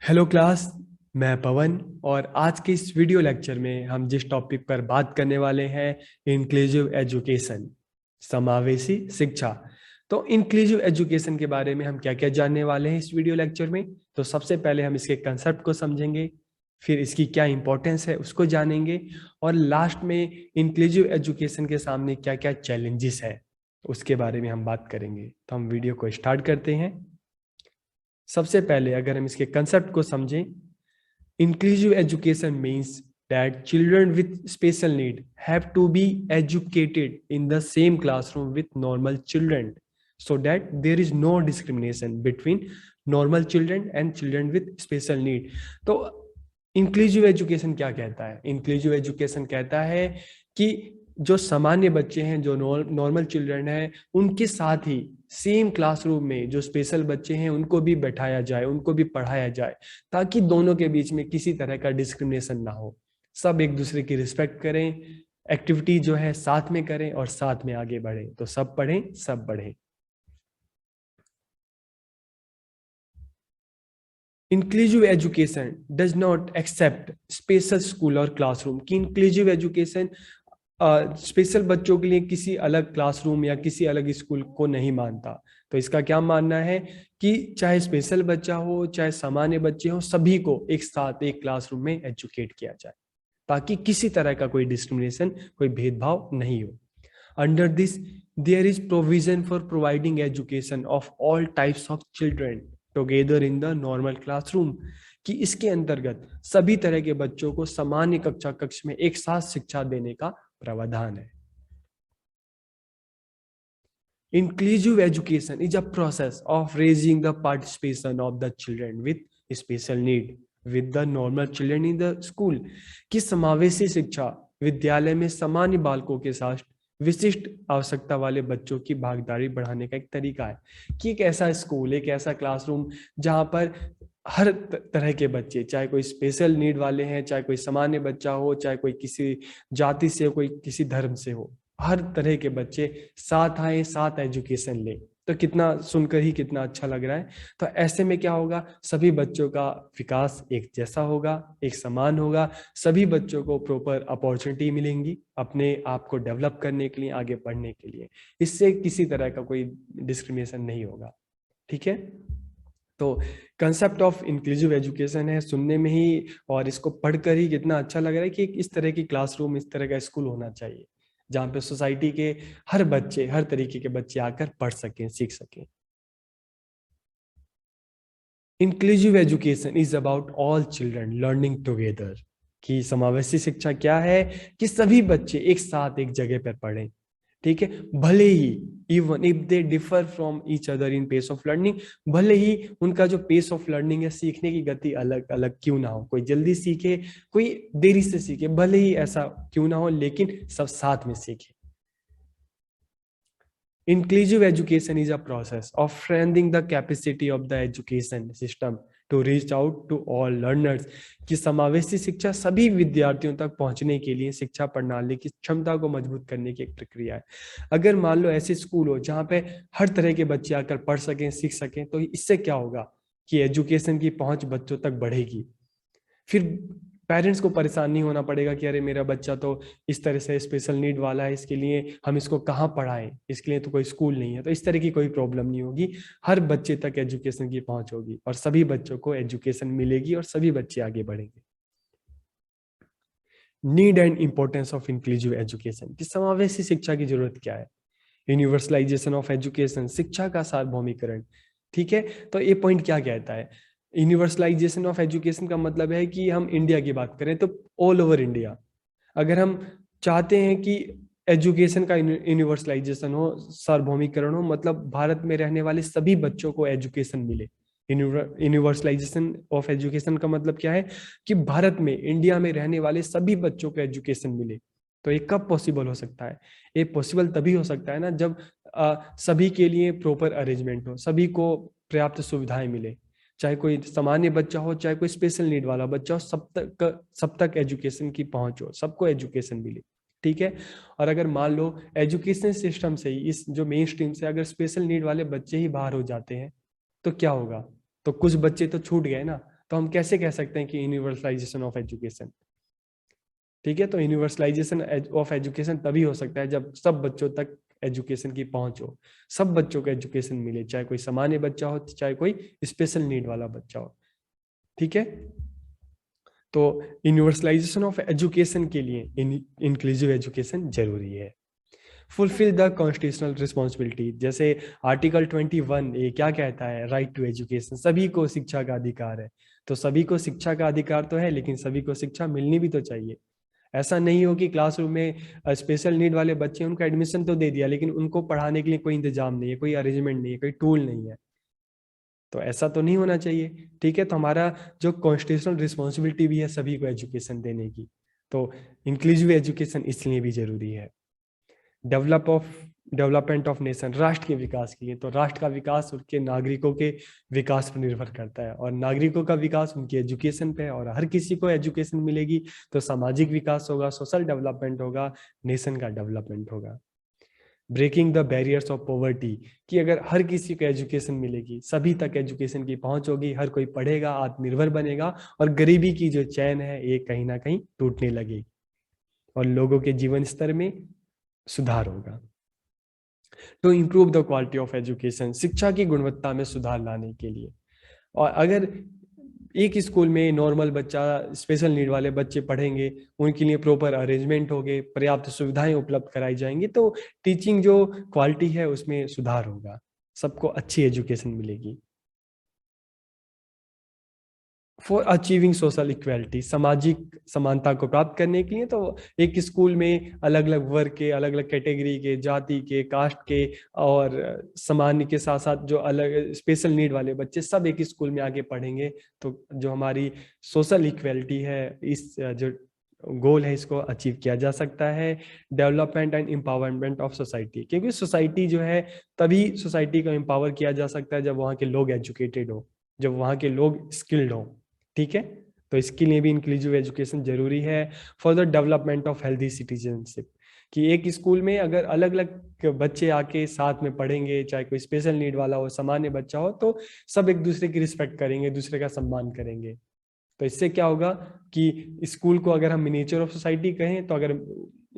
Hello class. मैं पवन और आज के इस वीडियो लेक्चर में हम जिस टॉपिक पर बात करने वाले हैं इंक्लूसिव एजुकेशन, समावेशी शिक्षा। तो इंक्लूसिव एजुकेशन के बारे में हम क्या क्या जानने वाले हैं इस वीडियो लेक्चर में। तो सबसे पहले हम इसके कंसेप्ट को समझेंगे, फिर इसकी क्या इंपॉर्टेंस है उसको जानेंगे, और लास्ट में इंक्लूसिव एजुकेशन के सामने क्या क्या चैलेंजेस है उसके बारे में हम बात करेंगे। तो हम वीडियो को स्टार्ट करते हैं। सबसे पहले अगर हम इसके कंसेप्ट को समझें, inclusive education means that children with special need have to be educated in the same classroom with normal children, so that there is no discrimination between normal children and children with special need. तो inclusive education क्या कहता है? Inclusive education कहता है कि जो सामान्य बच्चे हैं, जो नॉर्मल चिल्ड्रन हैं, उनके साथ ही सेम क्लासरूम में जो स्पेशल बच्चे हैं उनको भी बैठाया जाए, उनको भी पढ़ाया जाए, ताकि दोनों के बीच में किसी तरह का डिस्क्रिमिनेशन ना हो। सब एक दूसरे की रिस्पेक्ट करें, एक्टिविटी जो है साथ में करें और साथ में आगे बढ़ें। तो सब पढ़ें, सब बढ़ें। Inclusive education does not accept special school और क्लासरूम। की इंक्लूसिव एजुकेशन स्पेशल बच्चों के लिए किसी अलग क्लासरूम या किसी अलग स्कूल को नहीं मानता। तो इसका क्या मानना है कि चाहे स्पेशल बच्चा हो चाहे सामान्य बच्चे हो, सभी को एक साथ एक क्लासरूम में एजुकेट किया जाए, ताकि किसी तरह का कोई डिस्क्रिमिनेशन, कोई भेदभाव नहीं हो। Under this there is provision for providing education of all types of children together in the normal classroom. कि इसके अंतर्गत सभी तरह के बच्चों को सामान्य कक्षा कक्ष में एक साथ शिक्षा देने का प्रावधान है। Inclusive education is a process of raising the participation of the children with special need with the normal children in the school। कि समावेशी शिक्षा विद्यालय में सामान्य बालकों के साथ विशिष्ट आवश्यकता वाले बच्चों की भागीदारी बढ़ाने का एक तरीका है। कि एक ऐसा स्कूल, एक ऐसा क्लासरूम जहां पर हर तरह के बच्चे, चाहे कोई स्पेशल नीड वाले हैं, चाहे कोई सामान्य बच्चा हो, चाहे कोई किसी जाति से हो, कोई किसी धर्म से हो, हर तरह के बच्चे साथ आए, साथ एजुकेशन ले। तो कितना सुनकर ही कितना अच्छा लग रहा है। तो ऐसे में क्या होगा, सभी बच्चों का विकास एक जैसा होगा, एक समान होगा। सभी बच्चों को प्रॉपर अपॉर्चुनिटी मिलेंगी अपने आप को डेवलप करने के लिए, आगे बढ़ने के लिए। इससे किसी तरह का कोई डिस्क्रिमिनेशन नहीं होगा। ठीक है। तो कंसेप्ट ऑफ इंक्लूसिव एजुकेशन है, सुनने में ही और इसको पढ़कर ही कितना अच्छा लग रहा है कि इस तरह की क्लासरूम, इस तरह का स्कूल होना चाहिए जहाँ पे सोसाइटी के हर बच्चे, हर तरीके के बच्चे आकर पढ़ सकें, सीख सकें। Inclusive education is about all children learning together. कि समावेशी शिक्षा क्या है कि सभी बच्चे एक साथ एक जगह पर पढ़ें। ठीक है। भले ही even if they differ from each other in pace of learning, भले ही उनका जो पेस ऑफ लर्निंग है, सीखने की गति अलग अलग क्यों ना हो, कोई जल्दी सीखे, कोई देरी से सीखे, भले ही ऐसा क्यों ना हो, लेकिन सब साथ में सीखे। Inclusive education is a process of strengthening the capacity of the education system to reach out to all learners। कि समावेशी शिक्षा सभी विद्यार्थियों तक पहुंचने के लिए शिक्षा प्रणाली की क्षमता को मजबूत करने की एक प्रक्रिया है। अगर मान लो ऐसे स्कूल हो जहां पे हर तरह के बच्चे आकर पढ़ सकें, सीख सकें, तो इससे क्या होगा कि एजुकेशन की पहुंच बच्चों तक बढ़ेगी। फिर पेरेंट्स को परेशान नहीं होना पड़ेगा कि अरे मेरा बच्चा तो इस तरह से स्पेशल नीड वाला है, इसके लिए हम इसको कहाँ पढ़ाएं, इसके लिए तो कोई स्कूल नहीं है। तो इस तरह की कोई प्रॉब्लम नहीं होगी। हर बच्चे तक एजुकेशन की पहुंच होगी और सभी बच्चों को एजुकेशन मिलेगी और सभी बच्चे आगे बढ़ेंगे। Need and importance of inclusive education. कि समावेशी शिक्षा की जरूरत क्या है? यूनिवर्सलाइजेशन ऑफ एजुकेशन, शिक्षा का सार्वभौमिकरण। ठीक है। तो ये पॉइंट क्या कहता है? यूनिवर्सलाइजेशन ऑफ एजुकेशन का मतलब है कि हम इंडिया की बात करें तो ऑल ओवर इंडिया, अगर हम चाहते हैं कि एजुकेशन का यूनिवर्सलाइजेशन हो, सार्वभौमिकरण हो, मतलब भारत में रहने वाले सभी बच्चों को एजुकेशन मिले। यूनिवर्सलाइजेशन ऑफ एजुकेशन का मतलब क्या है कि भारत में, इंडिया में रहने वाले सभी बच्चों को एजुकेशन मिले। तो ये कब पॉसिबल हो सकता है? ये पॉसिबल तभी हो सकता है ना जब सभी के लिए प्रॉपर अरेंजमेंट हो, सभी को पर्याप्त सुविधाएं मिले। चाहे कोई सामान्य बच्चा हो, चाहे कोई स्पेशल नीड वाला बच्चा हो, सब तक एजुकेशन की पहुंच हो, सबको एजुकेशन मिले। ठीक है। और अगर मान लो एजुकेशन सिस्टम से ही, इस जो मेन स्ट्रीम से अगर स्पेशल नीड वाले बच्चे ही बाहर हो जाते हैं तो क्या होगा? तो कुछ बच्चे तो छूट गए ना। तो हम कैसे कह सकते हैं कि यूनिवर्सलाइजेशन ऑफ एजुकेशन? ठीक है, तो यूनिवर्सलाइजेशन ऑफ एजुकेशन तभी हो सकता है जब सब बच्चों तक एजुकेशन की पहुंच हो, सब बच्चों को एजुकेशन मिले, चाहे कोई सामान्य बच्चा हो, चाहे कोई स्पेशल नीड वाला बच्चा हो। ठीक है, तो यूनिवर्सलाइजेशन ऑफ एजुकेशन के लिए इंक्लूसिव एजुकेशन जरूरी है। फुलफिल द कॉन्स्टिट्यूशनल रिस्पॉन्सिबिलिटी, जैसे आर्टिकल 21 ये क्या कहता है? राइट टू एजुकेशन, सभी को शिक्षा का अधिकार है। तो सभी को शिक्षा का अधिकार तो है, लेकिन सभी को शिक्षा मिलनी भी तो चाहिए। ऐसा नहीं हो कि क्लासरूम में स्पेशल नीड वाले बच्चे, उनको एडमिशन तो दे दिया लेकिन उनको पढ़ाने के लिए कोई इंतजाम नहीं है, कोई अरेंजमेंट नहीं है, कोई टूल नहीं है। तो ऐसा तो नहीं होना चाहिए। ठीक है, तो हमारा जो कॉन्स्टिट्यूशनल रिस्पॉन्सिबिलिटी भी है सभी को एजुकेशन देने की, तो इंक्लूसिव एजुकेशन इसलिए भी जरूरी है। डेवलपमेंट ऑफ नेशन, राष्ट्र के विकास के लिए, तो राष्ट्र का विकास उनके नागरिकों के विकास पर निर्भर करता है, और नागरिकों का विकास उनकी एजुकेशन पे है, और हर किसी को एजुकेशन मिलेगी तो सामाजिक विकास होगा, सोशल डेवलपमेंट होगा, नेशन का डेवलपमेंट होगा। Breaking the barriers of poverty, कि अगर हर किसी को एजुकेशन मिलेगी, सभी तक एजुकेशन की पहुंच होगी, हर कोई पढ़ेगा, आत्मनिर्भर बनेगा, और गरीबी की जो चैन है ये कहीं ना कहीं टूटने लगेगी, और लोगों के जीवन स्तर में सुधार होगा। To improve the quality of education, शिक्षा की गुणवत्ता में सुधार लाने के लिए। और अगर एक स्कूल में नॉर्मल बच्चा, स्पेशल नीड वाले बच्चे पढ़ेंगे, उनके लिए प्रॉपर अरेंजमेंट होंगे, पर्याप्त सुविधाएं उपलब्ध कराई जाएंगी, तो टीचिंग जो क्वालिटी है उसमें सुधार होगा, सबको अच्छी एजुकेशन मिलेगी। फॉर अचीविंग सोशल इक्वालिटी, सामाजिक समानता को प्राप्त करने के लिए, तो एक स्कूल में अलग अलग वर्ग के, अलग अलग कैटेगरी के, जाति के, कास्ट के, और सामान्य के साथ साथ जो अलग स्पेशल नीड वाले बच्चे सब एक स्कूल में आके पढ़ेंगे, तो जो हमारी सोशल इक्वालिटी है, इस जो गोल है इसको अचीव किया जा सकता है। Development and empowerment of society, क्योंकि सोसाइटी जो है, तभी सोसाइटी को एम्पावर किया जा सकता है जब वहाँ के लोग एजुकेटेड हो, जब वहाँ के लोग स्किल्ड हो। ठीक है, तो इसके लिए भी इंक्लूसिव एजुकेशन जरूरी है। For the development of healthy citizenship, कि एक स्कूल में अगर अलग अलग बच्चे आके साथ में पढ़ेंगे, चाहे कोई स्पेशल नीड वाला हो, सामान्य बच्चा हो, तो सब एक दूसरे की रिस्पेक्ट करेंगे, दूसरे का सम्मान करेंगे। तो इससे क्या होगा कि स्कूल को अगर हम मिनिएचर ऑफ सोसाइटी कहें, तो अगर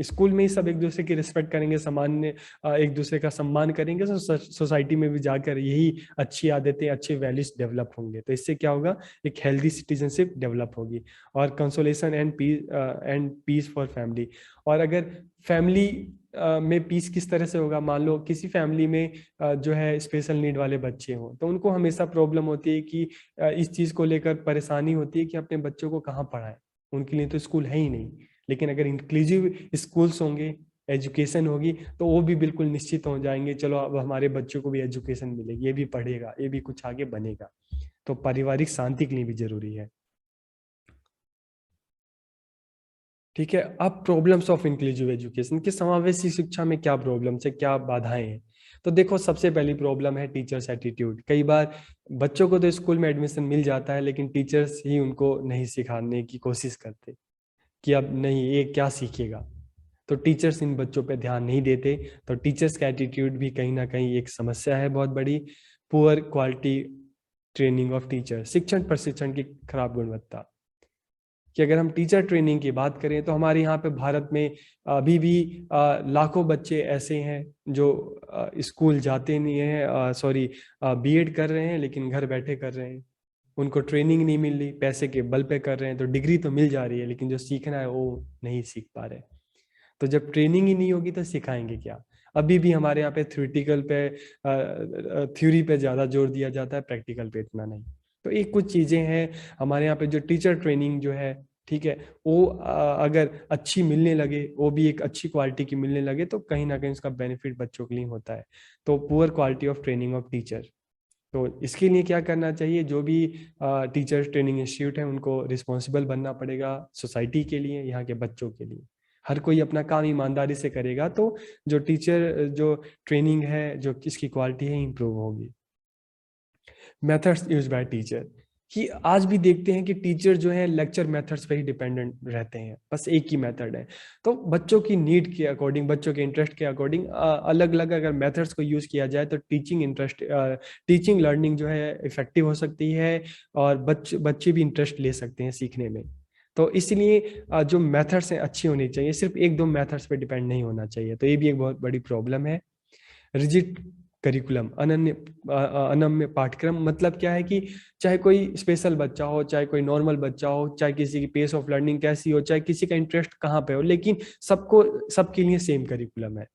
स्कूल में ही सब एक दूसरे की रिस्पेक्ट करेंगे, सामान्य एक दूसरे का सम्मान करेंगे, तो सोसाइटी में भी जाकर यही अच्छी आदतें, अच्छे वैल्यूज डेवलप होंगे। तो इससे क्या होगा, एक हेल्दी सिटीजनशिप डेवलप होगी। और consolation and peace for family, और अगर फैमिली में पीस किस तरह से होगा, मान लो किसी फैमिली में जो है स्पेशल नीड वाले बच्चे हों, तो उनको हमेशा प्रॉब्लम होती है कि इस चीज को लेकर परेशानी होती है कि अपने बच्चों को कहाँ पढ़ाएं, उनके लिए तो स्कूल है ही नहीं। लेकिन अगर इंक्लूसिव स्कूल्स होंगे, एजुकेशन होगी, तो वो भी बिल्कुल निश्चित हो जाएंगे, चलो अब हमारे बच्चों को भी एजुकेशन मिलेगी, ये भी पढ़ेगा, ये भी कुछ आगे बनेगा। तो पारिवारिक शांति के लिए भी जरूरी है। ठीक है, अब प्रॉब्लम्स ऑफ इंक्लूसिव एजुकेशन, कि समावेशी शिक्षा में क्या प्रॉब्लम्स है, क्या बाधाएं हैं। तो देखो, सबसे पहली प्रॉब्लम है टीचर्स एटीट्यूड। कई बार बच्चों को तो स्कूल में एडमिशन मिल जाता है, लेकिन टीचर्स ही उनको नहीं सिखाने की कोशिश करते, कि अब नहीं, ये क्या सीखेगा। तो टीचर्स इन बच्चों पे ध्यान नहीं देते, तो टीचर्स का एटीट्यूड भी कहीं ना कहीं एक समस्या है बहुत बड़ी। Poor quality training of teacher, शिक्षण प्रशिक्षण की खराब गुणवत्ता, कि अगर हम टीचर ट्रेनिंग की बात करें, तो हमारे यहाँ पे भारत में अभी भी लाखों बच्चे ऐसे हैं जो स्कूल जाते नहीं हैं, सॉरी, बीएड कर रहे हैं लेकिन घर बैठे कर रहे हैं, उनको ट्रेनिंग नहीं मिल रही, पैसे के बल पे कर रहे हैं, तो डिग्री तो मिल जा रही है लेकिन जो सीखना है वो नहीं सीख पा रहे। तो जब ट्रेनिंग ही नहीं होगी तो सिखाएंगे क्या। अभी भी हमारे यहाँ पे थ्योरेटिकल पे, थ्योरी पे ज्यादा जोर दिया जाता है, प्रैक्टिकल पे इतना नहीं। तो एक कुछ चीजें हैं हमारे यहाँ पे, जो टीचर ट्रेनिंग जो है, ठीक है, वो अगर अच्छी मिलने लगे, वो भी एक अच्छी क्वालिटी की मिलने लगे, तो कहीं ना कहीं उसका बेनिफिट बच्चों के लिए होता है। तो poor quality of training of teacher, तो इसके लिए क्या करना चाहिए, जो भी टीचर ट्रेनिंग इंस्टीट्यूट है उनको रिस्पॉन्सिबल बनना पड़ेगा, सोसाइटी के लिए, यहाँ के बच्चों के लिए। हर कोई अपना काम ईमानदारी से करेगा तो जो टीचर जो ट्रेनिंग है, जो इसकी क्वालिटी है, इंप्रूव होगी। मेथड्स यूज बाय टीचर, कि आज भी देखते हैं कि टीचर जो है लेक्चर मेथड्स पे ही डिपेंडेंट रहते हैं, बस एक ही मेथड है। तो बच्चों की नीड के अकॉर्डिंग, बच्चों के इंटरेस्ट के अकॉर्डिंग अलग अलग अगर मेथड्स को यूज किया जाए तो टीचिंग लर्निंग जो है इफेक्टिव हो सकती है, और बच्चे भी इंटरेस्ट ले सकते हैं सीखने में। तो इसलिए जो मेथड्स हैं अच्छी होनी चाहिए, सिर्फ एक दो मेथड्स पे डिपेंड नहीं होना चाहिए। तो ये भी एक बहुत बड़ी प्रॉब्लम है। रिजिड करिकुलम, अनन्य पाठ्यक्रम, मतलब क्या है कि चाहे कोई स्पेशल बच्चा हो, चाहे कोई नॉर्मल बच्चा हो, चाहे किसी की पेस ऑफ लर्निंग कैसी हो, चाहे किसी का इंटरेस्ट कहाँ पे हो, लेकिन सबको, सबके लिए सेम करिकुलम है,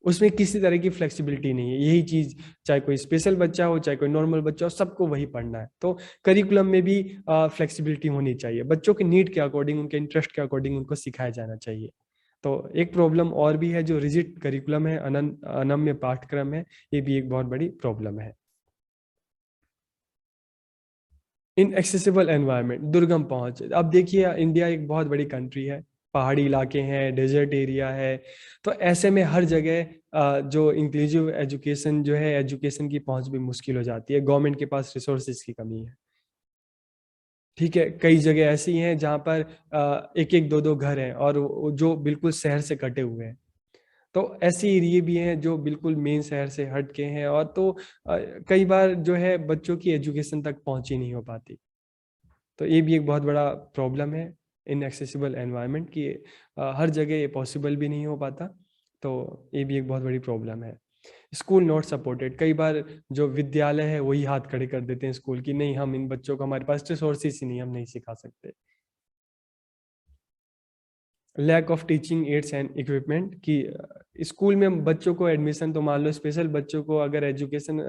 उसमें किसी तरह की फ्लेक्सिबिलिटी नहीं है। यही चीज, चाहे कोई स्पेशल बच्चा हो, चाहे कोई नॉर्मल बच्चा हो, सबको वही पढ़ना है। तो करिकुलम में भी फ्लेक्सिबिलिटी होनी चाहिए, बच्चों के नीड के अकॉर्डिंग, उनके इंटरेस्ट के अकॉर्डिंग उनको सिखाया जाना चाहिए। तो एक प्रॉब्लम और भी है, जो रिजिड करिकुलम है, अनम्य पाठ्यक्रम है, ये भी एक बहुत बड़ी प्रॉब्लम है। इनएक्सेसिबल एनवायरनमेंट, दुर्गम पहुंच। अब देखिए, इंडिया एक बहुत बड़ी कंट्री है, पहाड़ी इलाके हैं, डेजर्ट एरिया है। तो ऐसे में हर जगह जो इंक्लूसिव एजुकेशन जो है, एजुकेशन की पहुंच भी मुश्किल हो जाती है, गवर्नमेंट के पास रिसोर्सेज की कमी है। ठीक है, कई जगह ऐसी हैं जहाँ पर एक एक दो दो घर हैं, और जो बिल्कुल शहर से कटे हुए हैं। तो ऐसे एरिए भी हैं जो बिल्कुल मेन शहर से हट के हैं, और तो कई बार जो है बच्चों की एजुकेशन तक पहुंच ही नहीं हो पाती। तो ये भी एक बहुत बड़ा प्रॉब्लम है, इनएक्सेसिबल एनवायरनमेंट की, हर जगह ये पॉसिबल भी नहीं हो पाता। तो ये भी एक बहुत बड़ी प्रॉब्लम है। स्कूल नॉट सपोर्टेड, कई बार जो विद्यालय है वही हाथ खड़े कर देते हैं स्कूल की, नहीं हम इन बच्चों को, हमारे पास रिसोर्सेज ही नहीं, हम नहीं सिखा सकते। Lack of teaching aids and equipment, कि स्कूल में बच्चों को एडमिशन, तो मान लो स्पेशल बच्चों को अगर एजुकेशन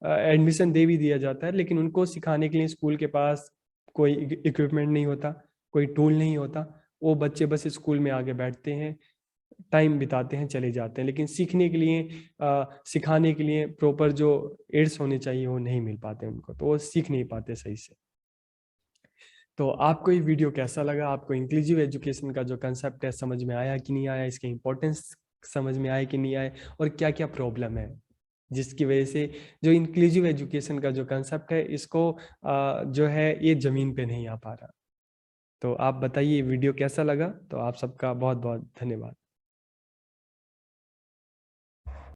एडमिशन दे भी दिया जाता है, लेकिन उनको सिखाने के लिए स्कूल के पास कोई इक्विपमेंट नहीं होता, कोई टूल नहीं होता। वो बच्चे बस स्कूल में आके बैठते हैं, टाइम बिताते हैं, चले जाते हैं, लेकिन सीखने के लिए, सिखाने के लिए प्रॉपर जो एड्स होने चाहिए वो नहीं मिल पाते उनको, तो वो सीख नहीं पाते सही से। तो आपको ये वीडियो कैसा लगा? आपको इंक्लूसिव एजुकेशन का जो कंसेप्ट है समझ में आया कि नहीं आया, इसके इम्पोर्टेंस समझ में आए कि नहीं आए, और क्या क्या प्रॉब्लम है जिसकी वजह से जो इंक्लूसिव एजुकेशन का जो कंसेप्ट है, इसको जो है ये जमीन पे नहीं आ पा रहा। तो आप बताइए वीडियो कैसा लगा? तो आप सबका बहुत बहुत धन्यवाद।